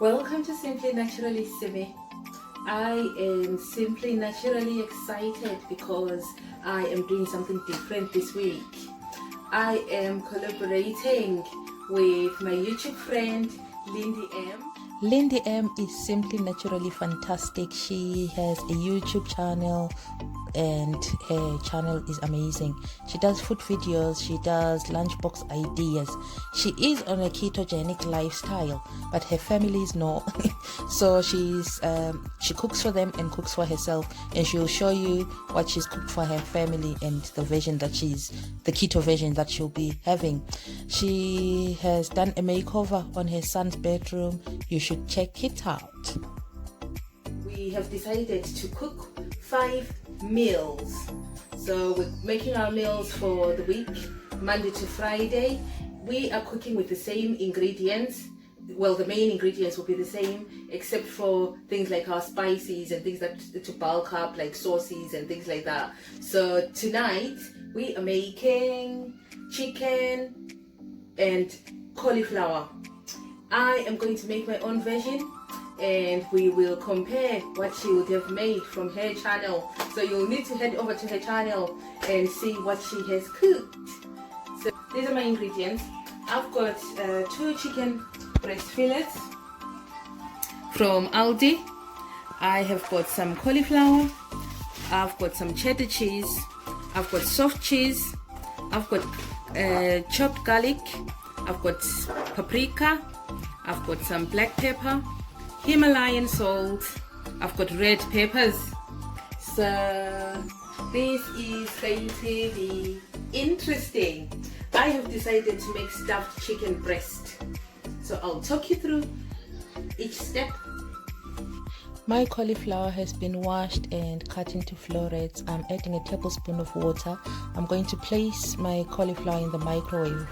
Welcome to Simply Naturally Simi. I am simply naturally excited because I am doing something different this week. I am collaborating with my YouTube friend Lindi M. Lindi M is simply naturally fantastic. She has a YouTube channel and her channel is amazing. She does food videos, she does lunchbox ideas. She is on a ketogenic lifestyle, but her family is not. So she cooks for them and cooks for herself, and she'll show you what she's cooked for her family and the keto version that she'll be having. She has done a makeover on her son's bedroom. You should check it out. We have decided to cook 5 meals. So we're making our meals for the week, Monday to Friday. We are cooking with the same ingredients. Well, the main ingredients will be the same, except for things like our spices and things that to bulk up, like sauces and things like that. So tonight we are making chicken and cauliflower. I am going to make my own version, and we will compare what she would have made from her channel. So you'll need to head over to her channel and see what she has cooked. So these are my ingredients. I've got 2 chicken breast fillets from Aldi. I have got some cauliflower. I've got some cheddar cheese. I've got soft cheese. I've got chopped garlic. I've got paprika. I've got some black pepper, Himalayan salt. I've got red peppers. So this is going to be interesting. I have decided to make stuffed chicken breast. So I'll talk you through each step. My cauliflower has been washed and cut into florets. I'm adding a tablespoon of water. I'm going to place my cauliflower in the microwave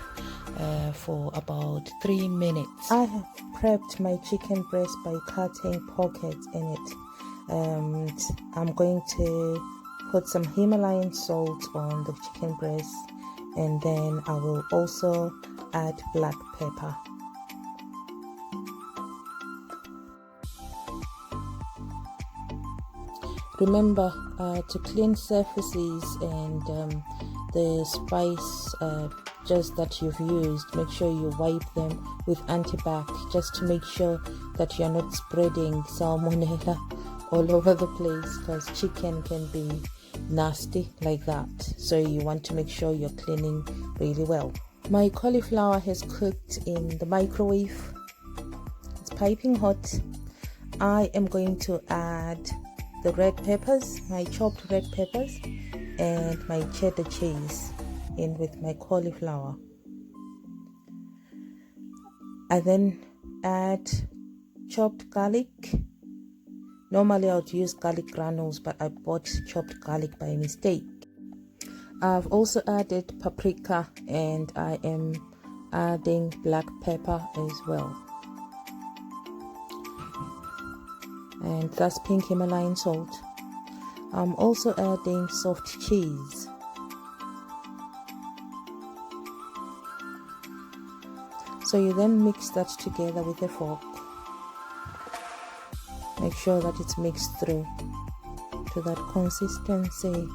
for about 3 minutes. I have prepped my chicken breast by cutting pockets in it. And I'm going to put some Himalayan salt on the chicken breast, and then I will also add black pepper. Remember to clean surfaces and the spice just that you've used. Make sure you wipe them with antibac, just to make sure that you're not spreading salmonella all over the place, because chicken can be nasty like that. So you want to make sure you're cleaning really well. My cauliflower has cooked in the microwave. It's piping hot. I am going to add the red peppers, my chopped red peppers, and my cheddar cheese in with my cauliflower. I then add chopped garlic. Normally I would use garlic granules, but I bought chopped garlic by mistake. I've also added paprika, and I am adding black pepper as well. And that's pink Himalayan salt. I'm also adding soft cheese. So you then mix that together with a fork. Make sure that it's mixed through to that consistency.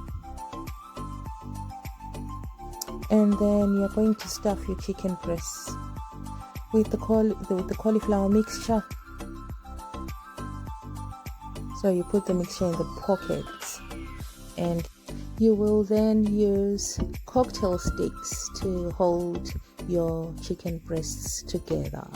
And then you're going to stuff your chicken breasts with the cauliflower mixture. So you put the mixture in the pockets, and you will then use cocktail sticks to hold your chicken breasts together.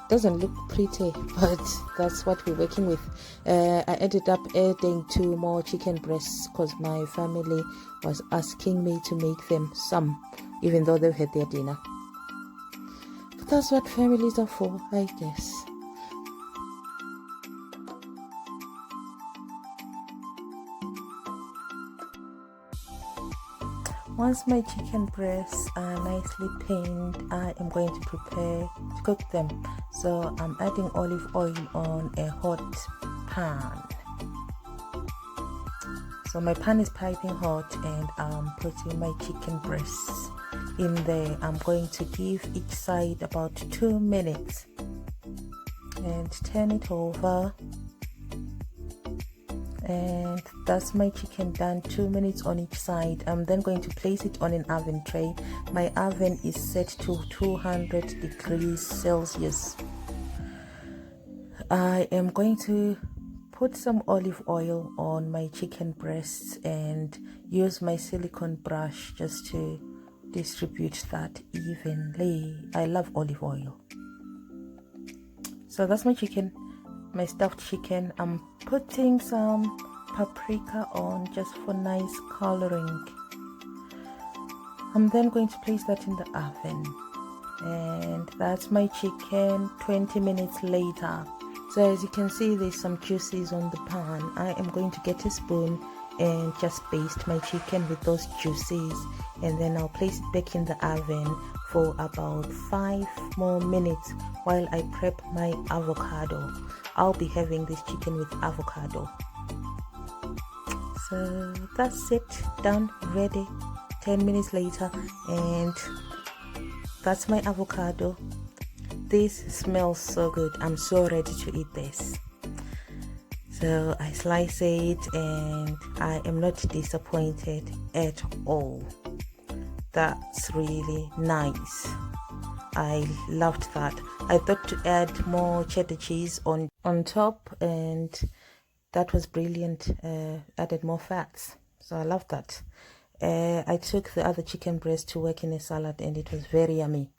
Doesn't look pretty, but that's what we're working with. I ended up adding 2 more chicken breasts because my family was asking me to make them some, even though they've had their dinner. But that's what families are for, I guess. Once my chicken breasts are nicely pained, I am going to prepare to cook them. So I'm adding olive oil on a hot pan. So So my pan is piping hot and I'm putting my chicken breasts in there. I'm going to give each side about 2 minutes and turn it over. And that's my chicken done, 2 minutes on each side. I'm then going to place it on an oven tray. My oven is set to 200 degrees Celsius. I am going to put some olive oil on my chicken breasts and use my silicone brush just to distribute that evenly. I love olive oil. So that's my chicken, my stuffed chicken. I'm putting some paprika on just for nice coloring. I'm then going to place that in the oven, and that's my chicken 20 minutes later. So as you can see, there's some juices on the pan. I am going to get a spoon and just baste my chicken with those juices, and then I'll place it back in the oven for about 5 more minutes while I prep my avocado. I'll be having this chicken with avocado. So that's it, done, ready. 10 minutes later, and that's my avocado. This smells so good. I'm so ready to eat this. So I slice it and I am not disappointed at all. That's really nice. I loved that. I thought to add more cheddar cheese on top, and that was brilliant. Added more fats, so I love that. I took the other chicken breast to work in a salad and it was very yummy.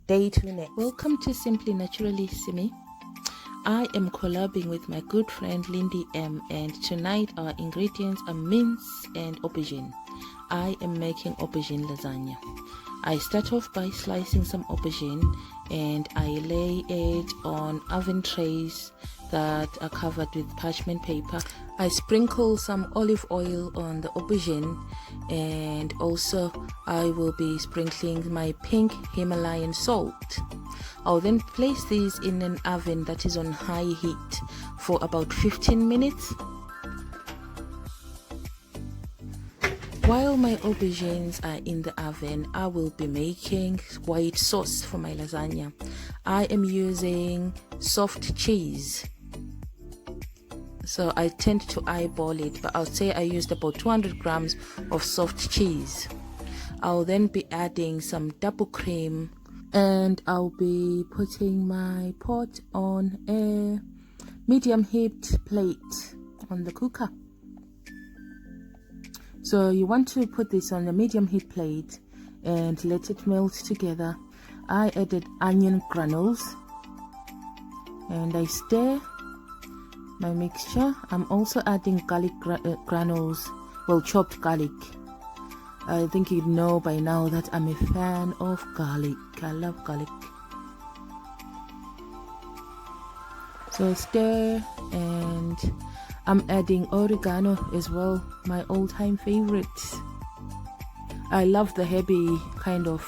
Day 2 next. Welcome to Simply Naturally Simi. I am collabing with my good friend Lindi M, and tonight our ingredients are mince and aubergine. I am making aubergine lasagna. I start off by slicing some aubergine and I lay it on oven trays that are covered with parchment paper. I sprinkle some olive oil on the aubergine, and also I will be sprinkling my pink Himalayan salt. I'll then place these in an oven that is on high heat for about 15 minutes. While my aubergines are in the oven, I will be making white sauce for my lasagna. I am using soft cheese. So I tend to eyeball it, but I'll say I used about 200 grams of soft cheese. I'll then be adding some double cream, and I'll be putting my pot on a medium heat plate on the cooker. So you want to put this on a medium heat plate and let it melt together. I added onion granules and I stir my mixture. I'm also adding garlic granules, well, chopped garlic. I think you know by now that I'm a fan of garlic. I love garlic. So stir, and I'm adding oregano as well, my all-time favorite. I love the heavy kind of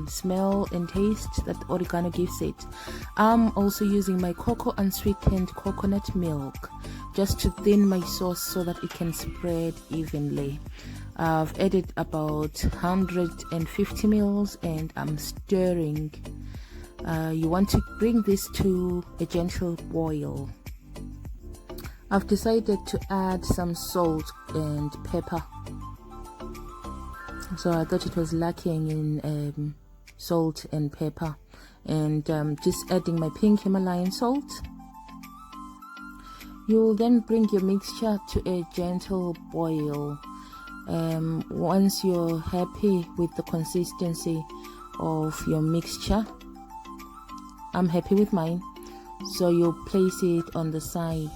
smell and taste that oregano gives it. I'm also using my cocoa unsweetened coconut milk just to thin my sauce so that it can spread evenly. I've added about 150 ml and I'm stirring. You want to bring this to a gentle boil. I've decided to add some salt and pepper. So I thought it was lacking in salt and pepper, and just adding my pink Himalayan salt. You'll then bring your mixture to a gentle boil. Once you're happy with the consistency of your mixture, I'm happy with mine, so you'll place it on the side.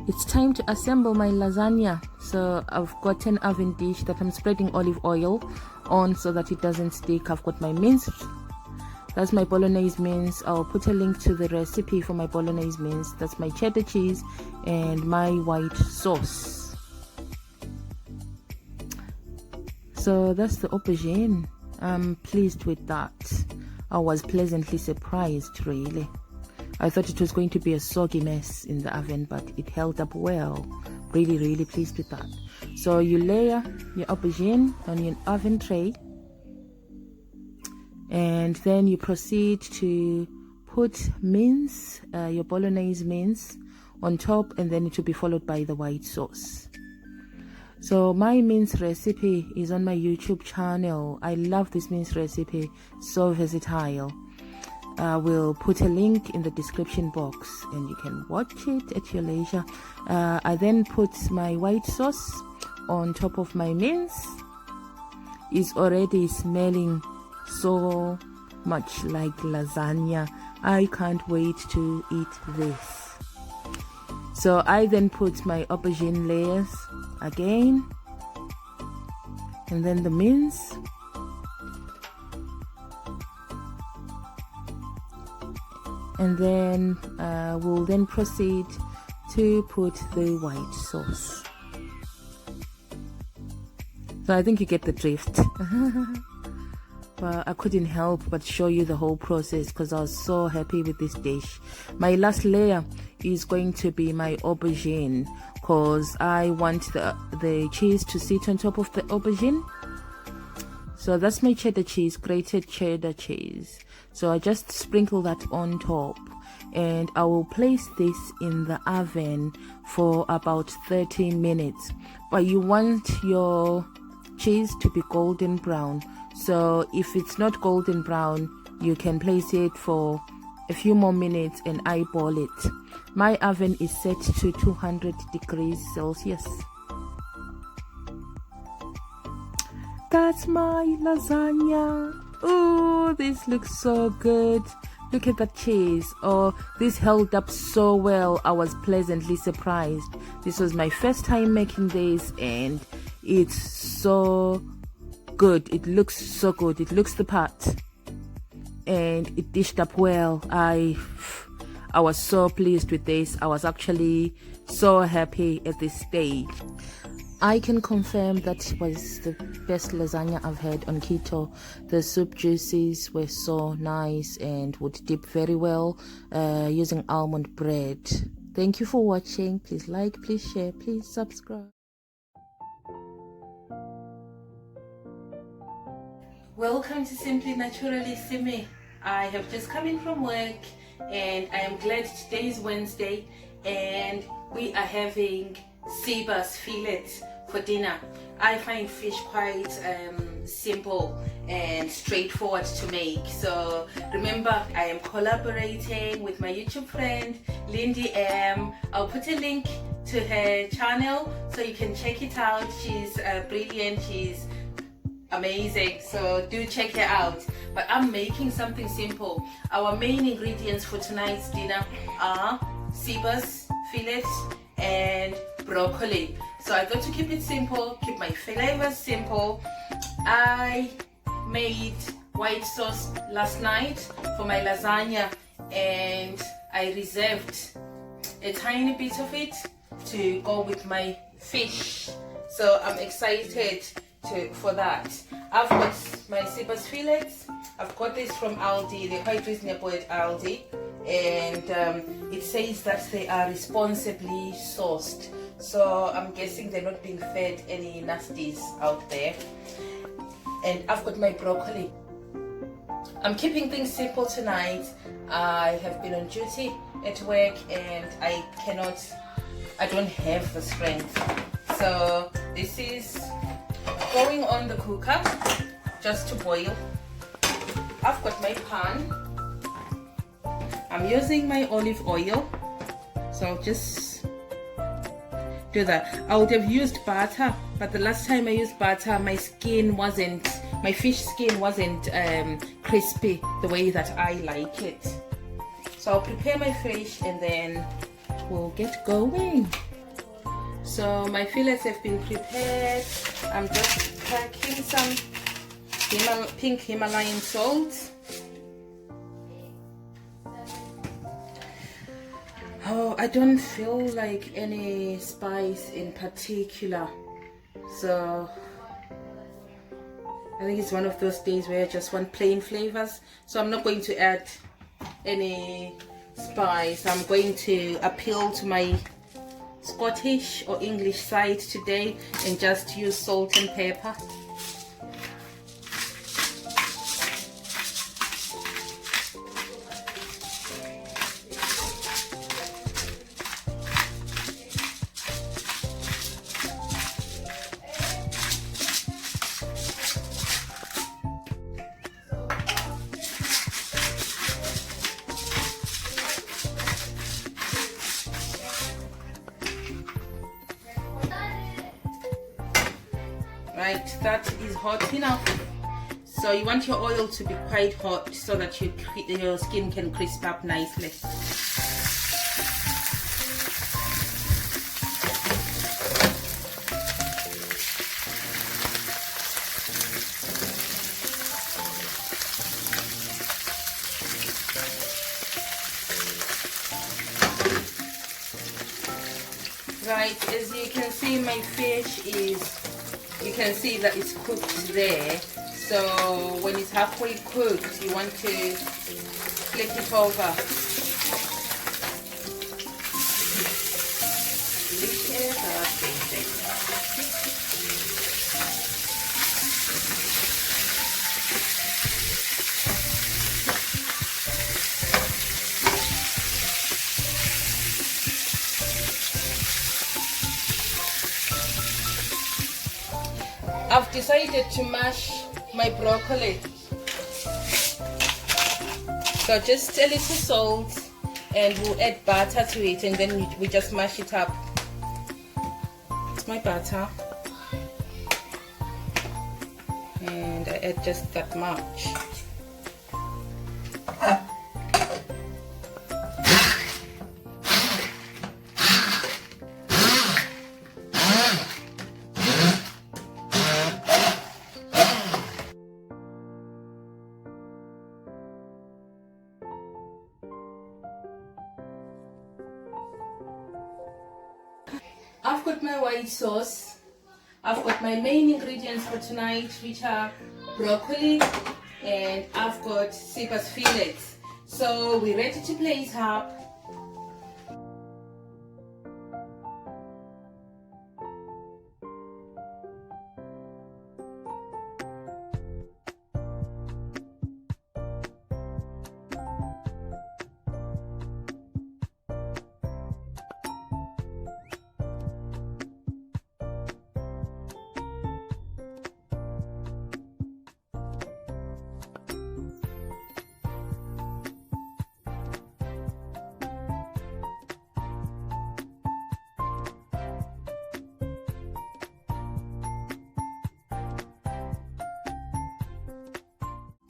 It's time to assemble my lasagna. So I've got an oven dish that I'm spreading olive oil on so that it doesn't stick. I've got my mince. That's my bolognese mince. I'll put a link to the recipe for my bolognese mince. That's my cheddar cheese and my white sauce. So that's the aubergine. I'm pleased with that. I was pleasantly surprised, really. I thought it was going to be a soggy mess in the oven, but it held up well really pleased with that. So you layer your aubergine on your oven tray, and then you proceed to put mince, your bolognese mince on top, and then it will be followed by the white sauce. So my mince recipe is on my YouTube channel. I love this mince recipe, so versatile. I will put a link in the description box and you can watch it at your leisure. I then put my white sauce on top of my mince. It's already smelling so much like lasagna. I can't wait to eat this. So I then put my aubergine layers again, and then the mince, and then we'll then proceed to put the white sauce. So I think you get the drift. But I couldn't help but show you the whole process because I was so happy with this dish. My last layer is going to be my aubergine because I want the cheese to sit on top of the aubergine. So that's my cheddar cheese, grated cheddar cheese. So I just sprinkle that on top, and I will place this in the oven for about 30 minutes. But you want your cheese to be golden brown. So if it's not golden brown, you can place it for a few more minutes and eyeball it. My oven is set to 200 degrees Celsius. That's my lasagna. Oh, this looks so good. Look at that cheese. Oh, this held up so well. I was pleasantly surprised. This was my first time making this, and it's so good. It looks so good. It looks the part, and it dished up well. I was so pleased with this. I was actually so happy at this stage. I can confirm that was the best lasagna I've had on keto. The soup juices were so nice and would dip very well using almond bread. Thank you for watching. Please like, please share, please subscribe. Welcome to Simply Naturally Simi. I have just come in from work and I am glad today is Wednesday and we are having sea bass fillets for dinner. I find fish quite simple and straightforward to make. So remember, I am collaborating with my YouTube friend Lindi M. I'll put a link to her channel so you can check it out. She's brilliant. She's amazing, so do check her out. But I'm making something simple. Our main ingredients for tonight's dinner are sea bass fillets and broccoli. So I got to keep it simple, keep my flavors simple. I made white sauce last night for my lasagna and I reserved a tiny bit of it to go with my fish. So I'm excited for that. I've got my sea bass fillets. I've got this from Aldi. They're quite reasonable at Aldi, and it says that they are responsibly sourced. So I'm guessing they're not being fed any nasties out there. And I've got my broccoli. I'm keeping things simple tonight. I have been on duty at work and I don't have the strength. So this is going on the cooker just to boil. I've got my pan. I'm using my olive oil, so I'll just do that. I would have used butter, but the last time I used butter, my fish skin wasn't crispy the way that I like it. So I'll prepare my fish and then we'll get going. So my fillets have been prepared. I'm just packing some pink Himalayan salt. Oh, I don't feel like any spice in particular. So I think it's one of those days where I just want plain flavors. So I'm not going to add any spice. I'm going to appeal to my Scottish or English side today and just use salt and pepper. Right, that is hot enough. So you want your oil to be quite hot so that your skin can crisp up nicely. Right, as you can see, my fish you can see that it's cooked there. So when it's halfway cooked, you want to flip it over. I've decided to mash my broccoli. So just a little salt and we'll add butter to it and then we just mash it up. It's my butter. And I add just that much. I've got my white sauce. I've got my main ingredients for tonight, which are broccoli, and I've got Sipa's fillets. So we're ready to place up.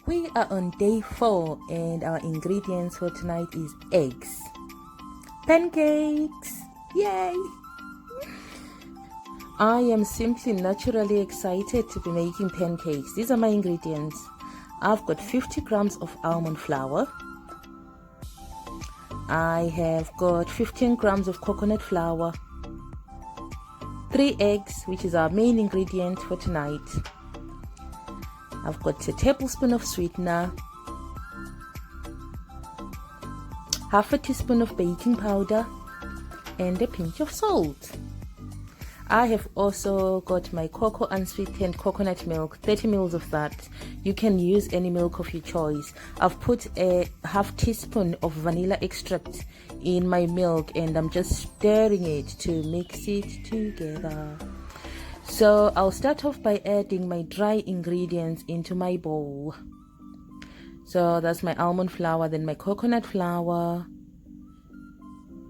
We are on day 4 and our ingredients for tonight is eggs. Pancakes! Yay! I am simply naturally excited to be making pancakes. These are my ingredients. I've got 50 grams of almond flour. I have got 15 grams of coconut flour. 3 eggs, which is our main ingredient for tonight. I've got a tablespoon of sweetener, half a teaspoon of baking powder, and a pinch of salt. I have also got my cocoa unsweetened coconut milk, 30 ml of that. You can use any milk of your choice. I've put a half teaspoon of vanilla extract in my milk and I'm just stirring it to mix it together. So I'll start off by adding my dry ingredients into my bowl. So that's my almond flour, then my coconut flour.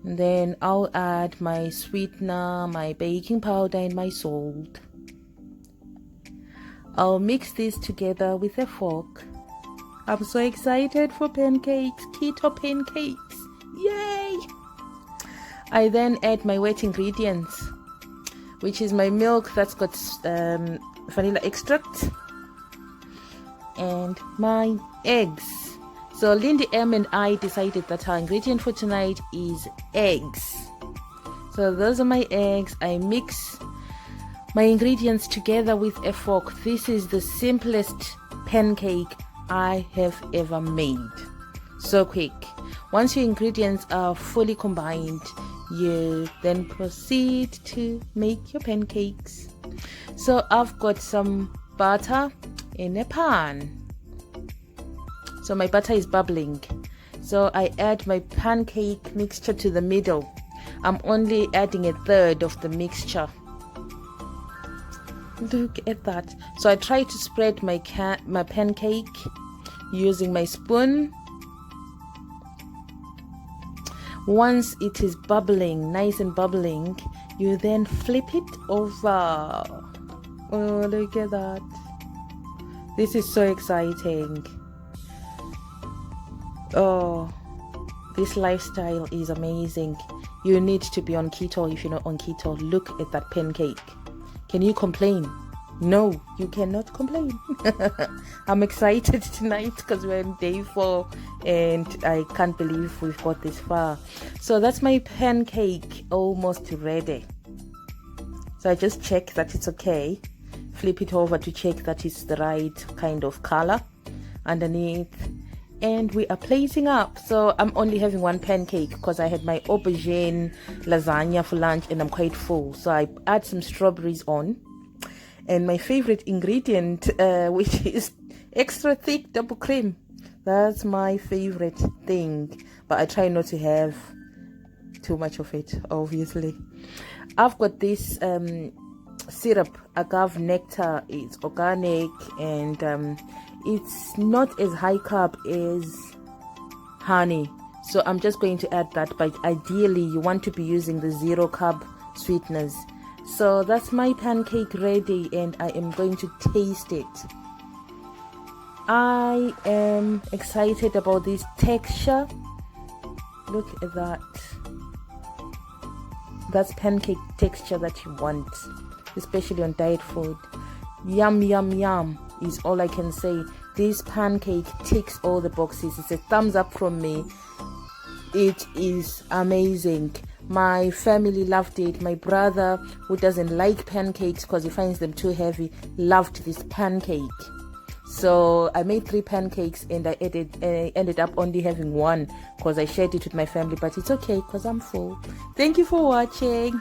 And then I'll add my sweetener, my baking powder, and my salt. I'll mix this together with a fork. I'm so excited for pancakes, keto pancakes. Yay! I then add my wet ingredients, which is my milk that's got vanilla extract and my eggs. So Lindi M and I decided that our ingredient for tonight is eggs. So those are my eggs. I mix my ingredients together with a fork. This is the simplest pancake I have ever made. So quick. Once your ingredients are fully combined, you then proceed to make your pancakes. So I've got some butter in a pan. So my butter is bubbling. So I add my pancake mixture to the middle. I'm only adding a third of the mixture. Look at that. So I try to spread my pancake using my spoon. Once it is bubbling, nice and bubbling, you then flip it over. Oh, look at that. This is so exciting. Oh, this lifestyle is amazing. You need to be on keto if you're not on keto. Look at that pancake. Can you complain? No, you cannot complain. I'm excited tonight because we're on day 4 and I can't believe we've got this far. So that's my pancake almost ready. So I just check that it's okay. Flip it over to check that it's the right kind of color underneath. And we are plating up. So I'm only having one pancake because I had my aubergine lasagna for lunch and I'm quite full. So I add some strawberries on. And my favorite ingredient, which is extra thick double cream. That's my favorite thing. But I try not to have too much of it, obviously. I've got this syrup, agave nectar. It's organic and it's not as high carb as honey. So I'm just going to add that. But ideally, you want to be using the 0 carb sweeteners. So that's my pancake ready and I am going to taste it. I am excited about this texture. Look at that. That's pancake texture that you want, especially on diet food. Yum, yum, yum is all I can say. This pancake ticks all the boxes. It's a thumbs up from me. It is amazing. My family loved it. My brother, who doesn't like pancakes because he finds them too heavy, loved this pancake. So I made 3 pancakes and I ended up only having 1 because I shared it with my family. But it's okay because I'm full. Thank you for watching.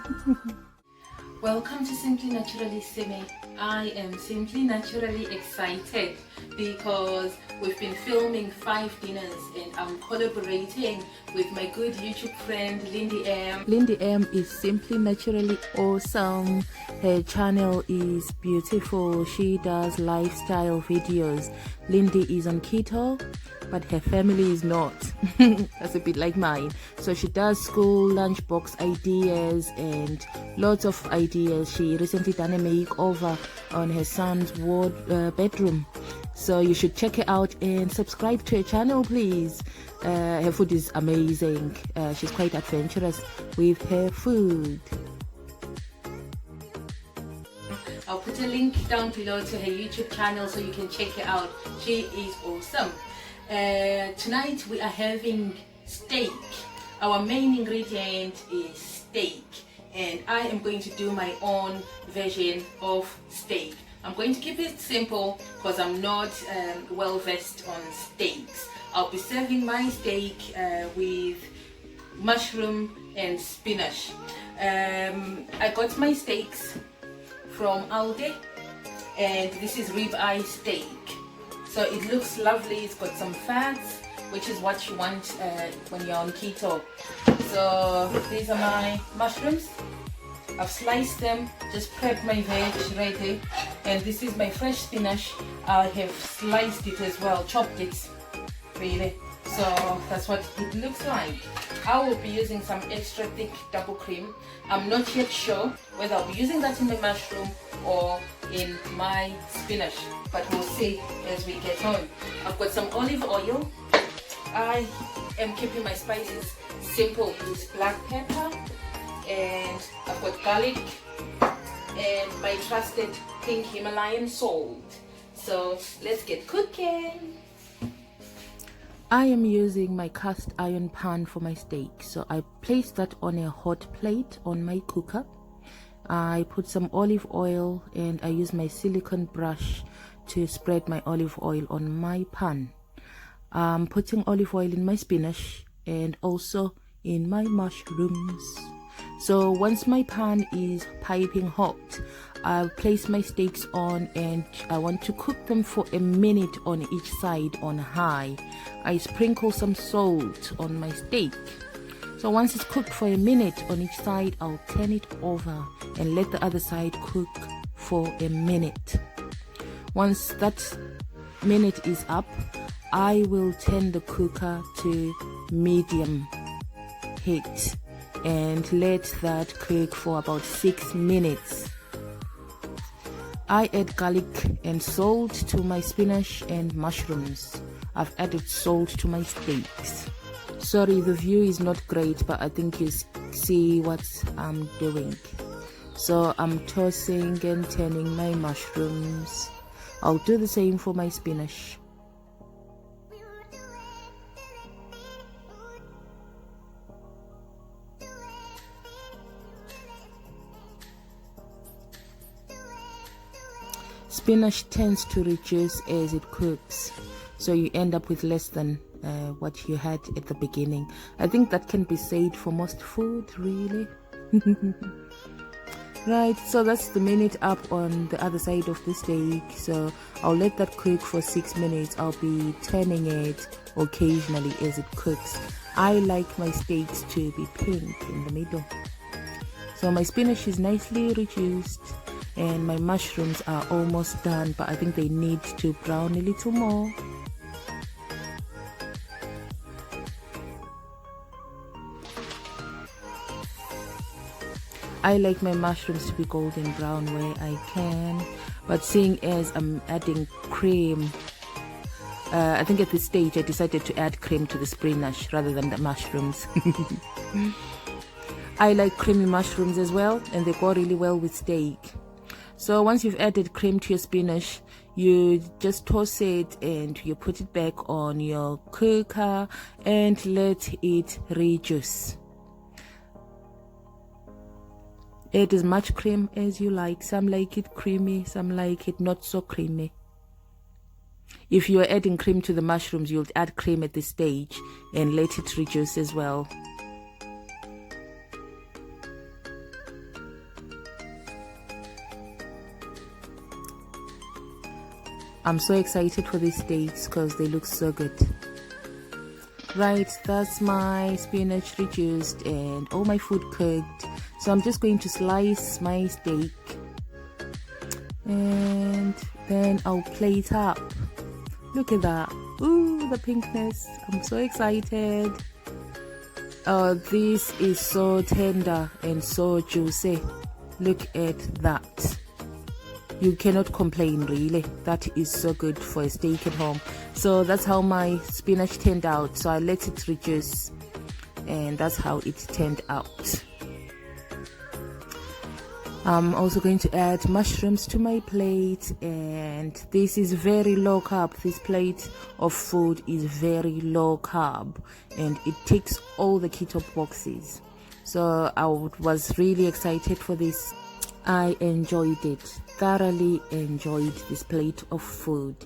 Welcome to Simply Naturally Simi. I am simply naturally excited because we've been filming 5 dinners and I'm collaborating with my good YouTube friend Lindi M. Lindi M is simply naturally awesome. Her channel is beautiful. She does lifestyle videos. Lindi is on keto, but her family is not. That's a bit like mine. So she does school lunchbox ideas and lots of ideas. She recently done a makeover on her son's bedroom. So you should check her out and subscribe to her channel, please. Her food is amazing. She's quite adventurous with her food. I'll put a link down below to her YouTube channel so you can check her out. She is awesome. Tonight we are having steak. Our main ingredient is steak and I am going to do my own version of steak. I'm going to keep it simple because I'm not well versed on steaks. I'll be serving my steak with mushroom and spinach. I got my steaks from Aldi and this is ribeye steak. So it looks lovely. It's got some fats, which is what you want when you're on keto. So these are my mushrooms. I've sliced them, just prepped my veg ready, and this is my fresh spinach. I have sliced it as well, chopped it really. So that's what it looks like. I will be using some extra thick double cream. I'm not yet sure whether I'll be using that in my mushroom or in my spinach, but we'll see as we get on. I've got some olive oil. I am keeping my spices simple with black pepper, and I've got garlic and my trusted pink Himalayan salt. So let's get cooking. I am using my cast iron pan for my steak. So I place that on a hot plate on my cooker. I put some olive oil and I use my silicone brush to spread my olive oil on my pan. I'm putting olive oil in my spinach and also in my mushrooms. So once my pan is piping hot, I'll place my steaks on, and I want to cook them for a minute on each side on high. I sprinkle some salt on my steak. So once it's cooked for a minute on each side, I'll turn it over and let the other side cook for a minute. Once that minute is up, I will turn the cooker to medium heat and let that cook for about 6 minutes. I add garlic and salt to my spinach and mushrooms. I've added salt to my steaks. Sorry, the view is not great, but I think you see what I'm doing. So I'm tossing and turning my mushrooms. I'll do the same for my spinach. Spinach tends to reduce as it cooks, so you end up with less than what you had at the beginning. I think that can be said for most food, really. Right, so that's the minute up on the other side of the steak. So I'll let that cook for 6 minutes. I'll be turning it occasionally as it cooks. I like my steaks to be pink in the middle. So my spinach is nicely reduced and my mushrooms are almost done, but I think they need to brown a little more. I like my mushrooms to be golden brown where I can, but seeing as I'm adding cream, I think at this stage I decided to add cream to the spinach rather than the mushrooms. I like creamy mushrooms as well, and they go really well with steak. So once you've added cream to your spinach, you just toss it and you put it back on your cooker and let it reduce. Add as much cream as you like. Some like it creamy, some like it not so creamy. If you are adding cream to the mushrooms, you'll add cream at this stage and let it reduce as well. I'm so excited for these steaks because they look so good. Right, that's my spinach reduced and all my food cooked. So I'm just going to slice my steak and then I'll plate up. Look at that. Ooh, the pinkness. I'm so excited. Oh, this is so tender and so juicy. Look at that. You cannot complain, really. That is so good for a steak at home. So that's how my spinach turned out. So I let it reduce and that's how it turned out. I'm also going to add mushrooms to my plate, and this is very low carb. This plate of food is very low carb and it ticks all the keto boxes. So I was really excited for this. I enjoyed it, thoroughly enjoyed this plate of food.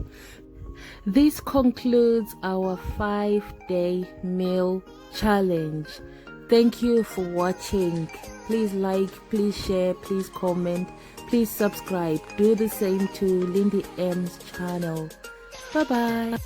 This concludes our 5-day meal challenge. Thank you for watching. Please like, please share, please comment, please subscribe. Do the same to Lindi M's channel. Bye bye.